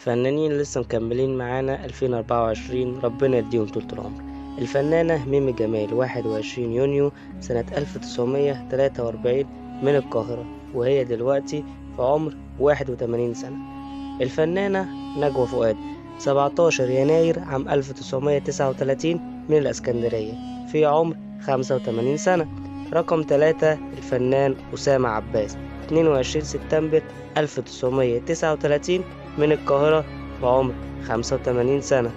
فنانين لسه مكملين معانا 2024، ربنا يديهم طول العمر. الفنانة ميمي جمال 21 يونيو سنة 1943 من القاهرة، وهي دلوقتي في عمر 81 سنة. الفنانة نجوى فؤاد 17 يناير عام 1939 من الإسكندرية في عمر 85 سنة. رقم 3 الفنان أسامة عباس 22 سبتمبر 1939 من القاهرة بعمر 85 سنة.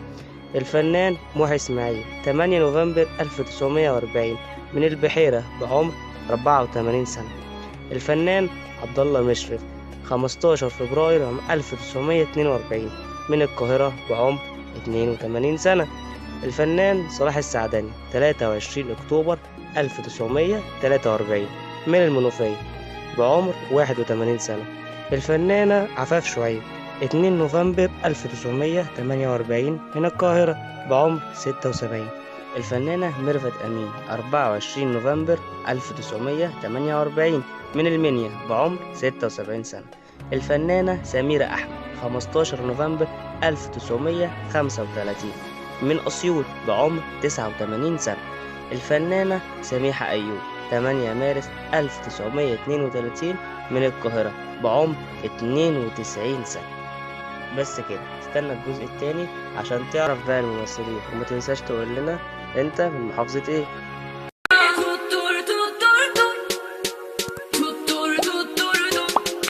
الفنان محي إسماعيل 8 نوفمبر 1940 من البحيرة بعمر 84 سنة. الفنان عبد الله مشرف 15 فبراير عام 1942 من القاهرة بعمر 82 سنة. الفنان صلاح السعدني 23 أكتوبر 1943 من المنوفية بعمر 81 سنة. الفنانة عفاف شعيب 2 نوفمبر 1948 من القاهرة بعمر 76. الفنانة ميرفت أمين 24 نوفمبر 1948 من المنيا بعمر 76 سنة. الفنانة سميرة أحمد 15 نوفمبر 1935 من أسيوط بعمر 89 سنة. الفنانة سميحة أيوب 8 مارس 1932 من القاهرة بعمر 92 سنة. بس كده، استنى الجزء التاني عشان تعرف بقى الممثلين، وما تنساش تقول لنا انت من محافظة ايه.